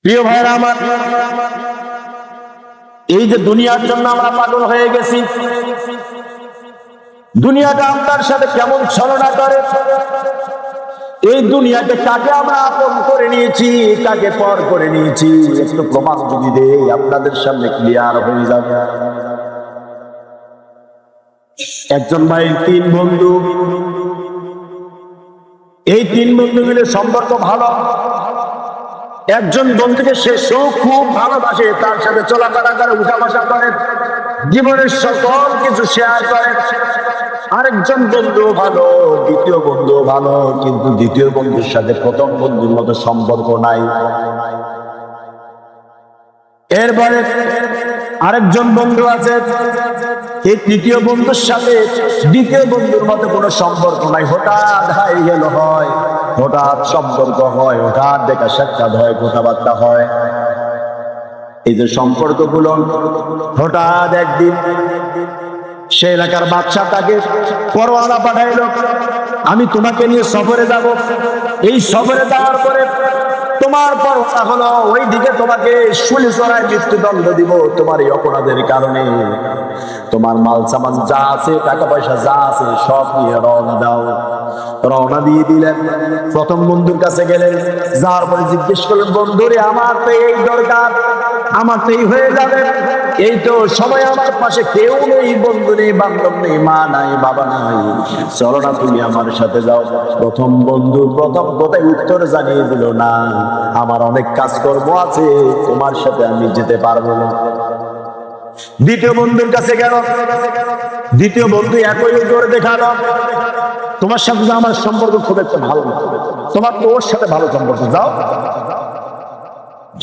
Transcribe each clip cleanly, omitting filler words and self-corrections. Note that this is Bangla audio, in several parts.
প্রিয় ভাইরা আমার, এই যে দুনিয়ার জন্য আমরা পাগল হয়ে গেছি, দুনিয়াটা আপনার সাথে কেমন ছলনা করে, এই দুনিয়াকে কাকে আমরা আপন করে নিয়েছি, কাকে পর করে নিয়েছি, একটু প্রমাণ যদি দেই আপনাদের সামনে ক্লিয়ার হয়ে যাবে। একজন ভাইয়ের তিন বন্ধু, এই তিন বন্ধু মিলে সম্পর্ক ভালো। একজন বন্ধুকে সে খুব ভালোবাসে, তার সাথে চলাফেরা করে, উঠা বসা করে, জীবনের সকল কিছু শেয়ার করে। আরেকজন বন্ধু ভালো, দ্বিতীয় বন্ধু ভালো, কিন্তু দ্বিতীয় বন্ধুর সাথে প্রথম বন্ধুর মতো সম্পর্ক নাই। এরপরে আরেকজন বন্ধু আছে, এই তৃতীয় বন্ধুর সাথে দ্বিতীয় বন্ধুর মতো কোনো সম্পর্ক নাই। হঠাৎ হাই গেল হয়, হঠাৎ সম্পর্ক হয়, হঠাৎ দেখা সাক্ষাৎ হয়, কথাবার্তা হয়। এই যে সম্পর্কগুলো, হঠাৎ একদিন সে এলাকার বাদশাটাকে পরোয়ানা পাঠাইলো, আমি তোমাকে নিয়ে সফরে যাব। এই সফরে যাওয়ার পরে তোমার পরোয়ানা হলো, ওই দিকে তোমাকে শুলি চড়ায় মৃত্যুদণ্ড দিব তোমার এই অপরাধের কারণে। তোমার মাল সামান যা আছে, টাকা পয়সা যা আছে, সব নিয়ে রওনা দাও। রওনা দিয়ে দিলেন। প্রথম বন্ধুর কাছে গেলেন, যাওয়ার পরে জিজ্ঞেস করলেন, বন্ধুরে আমার তো এই দরকার, আমার তো এই হয়ে যাবে, এই তো সময় আমার পাশে কেউ নেই, বন্ধু নেই, বান্ধব নেই, মা নাই, বাবা নাই, চলো না তুমি আমার সাথে যাও। প্রথম বন্ধু প্রথম কথায় উত্তর জানিয়ে দিল, না, আমার অনেক কাজকর্ম আছে, তোমার সাথে আমি যেতে পারবো না। দ্বিতীয় বন্ধুর কাছে গেল, দ্বিতীয় বন্ধু একই করে দেখালো, তোমার সাথে আমার সম্পর্ক খুব একটা ভালো না, তোমার তো ওর সাথে ভালো সম্পর্ক, যাও।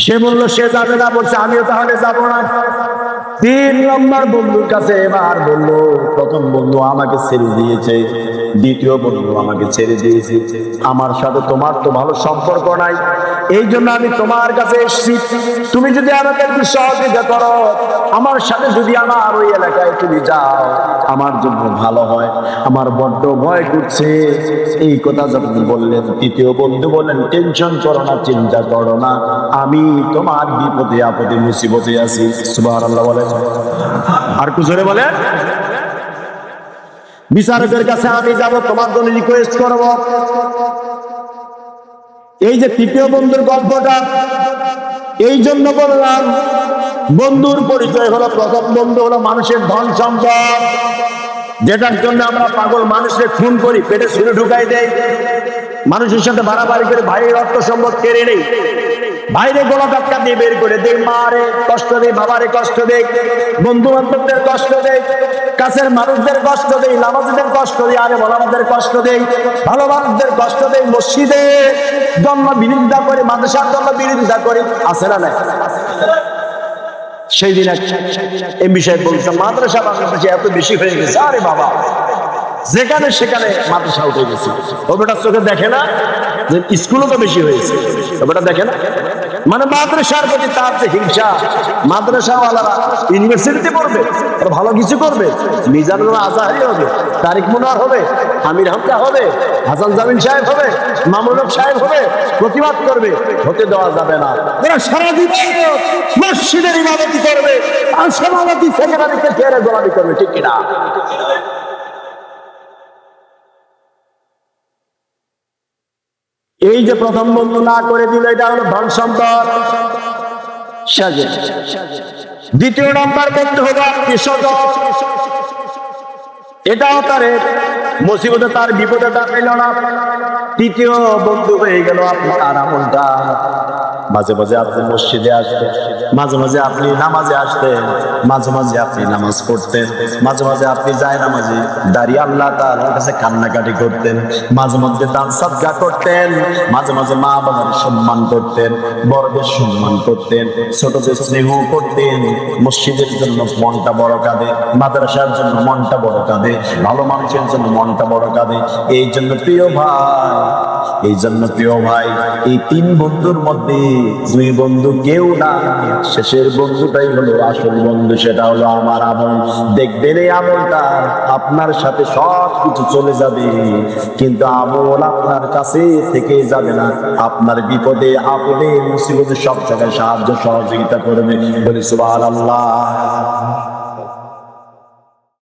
সে বললো সে যাবে না, বলছে আমিও তাহলে যাবো না। তিন নম্বর বন্ধুর কাছে এবার বললো, প্রথম বন্ধু আমাকে ছেড়ে দিয়েছে, দ্বিতীয় বন্ধু আমাকে ছেড়ে দিয়েছে, আমার সাথে তোমার তো ভালো সম্পর্ক নাই, এই জন্য আমি তোমার কাছে এসেছি। তুমি যদি আমাকে একটু সহযোগিতা করো, আমার সাথে যদি আমার ওই এলাকায় তুমি যাও, আমার জন্য ভালো হয়, আমার বড্ড ভয় করছে। এই কথা যখন বললেন, তৃতীয় বন্ধু বললেন, টেনশন করো না, চিন্তা করো না, আমি তোমার বিপদে আপদে মুসিবতে আছি। সুবহানাল্লাহ বলেন, আর কুজোরে বলেন, বিচারকের কাছে আমি যাব, তোমার জন্য রিকোয়েস্ট করব। এই যে তৃতীয় বন্ধুর গল্পটা এই জন্য বললাম, বন্ধুর পরিচয় হলো, প্রথম বন্ধু হলো মানুষের ধন সম্পদ, যেটার জন্য আমরা পাগল, মানুষের খুন করি, পেটে ছুরি ঢুকাই দেয়, মানুষের সাথে বাড়াবাড়ি করে ভাইয়ের অর্থ সম্পদ কেড়ে নেই, বাইরে গলা ধাক্কা দিয়ে বের করে দেয়, মারে কষ্ট দেয়, বাবারে কষ্ট দেয়, বন্ধু বান্ধবদের কষ্ট দেয়, কাছের মানুষদের কষ্ট দেয়, নামাজীদের কষ্ট দেয়, আরে বলামাদের কষ্ট দেয়, ভালো মানুষদের কষ্ট দেয়, মসজিদে জন্ম বিরোধিতা করে, মাদ্রাসার জন্য বিরোধিতা করে, আছে না নাই? সেই দিন এই বিষয়ে বলছে, মাদ্রাসা বাংলাদেশে এত বেশি হয়ে গেছে, আরে বাবা, যেখানে সেখানে মাদ্রাসা উঠে গেছে। ও বেটা চোখে দেখে না যে স্কুলও তো বেশি হয়েছে, ও বেটা দেখে না, মানে মাদ্রাসার প্রতি তার যে হিংসা। মাদ্রাসাওয়ালারা ইউনিভার্সিটিতে পড়বে, আর ভালো কিছু করবে, মিজানুর আজহারি হবে, তারিক মুনার হবে, আমির হামজা হবে, হাসান জামিন সাহেব হবে, মামুনুল হক সাহেব হবে, প্রতিবাদ করবে, হতে দেওয়া যাবে না। এরা সারা জীবন মসজিদের ইমামতি করবে, আর সভাপতি সেক্রেটারিকে ঘেরে গোলামি করবে, ঠিক কিনা? এই যে প্রথম বন্ধু না করে দিল, এটা হলো ধন সম্পদ। দ্বিতীয় নম্বর বন্ধু হলো আত্মীয়স্বজন, এটাও তার মুসিবতে, তার বিপদে তার পেল না। তৃতীয় বন্ধু হয়ে গেল আপনার আমলটা, মাঝে মাঝে আপনি মসজিদে আসতেন, মাঝে মাঝে আপনি নামাজে আসতেন, মাঝে মাঝে আপনি নামাজ পড়তেন, মাঝে মাঝে আপনি যায় নামাজে দাঁড়িয়ে আল্লাহ তাআলার কাছে কান্নাকাটি করতেন, মাঝে মধ্যে দান সাদকা করতেন, মাঝে মাঝে মা বাবার সম্মান করতেন, বড়দের সম্মান করতেন, ছোটদের স্নেহ করতেন, মসজিদের জন্য মনটা বড় কাঁদে, মাদ্রাসার জন্য মনটা বড় কাঁদে, ভালো মানুষের জন্য মনটা বড় কাঁদে। এই জন্য প্রিয় ভাই, এই জন্য প্রিয় ভাই, এই তিন বন্ধুর মধ্যে দুই বন্ধু কেউ না, শেষের বন্ধুটাই হলো আসল বন্ধু, সেটা হলো আমার আমল। দেখবেন এই আমলটা আপনার সাথে সব কিছু চলে যাবে, কিন্তু আমল আপনার কাছে থেকে যাবে না। আপনার বিপদে আপদে মুসিবতে সব জায়গায় সাহায্য সহযোগিতা করবে। বলি সুবহানাল্লাহ।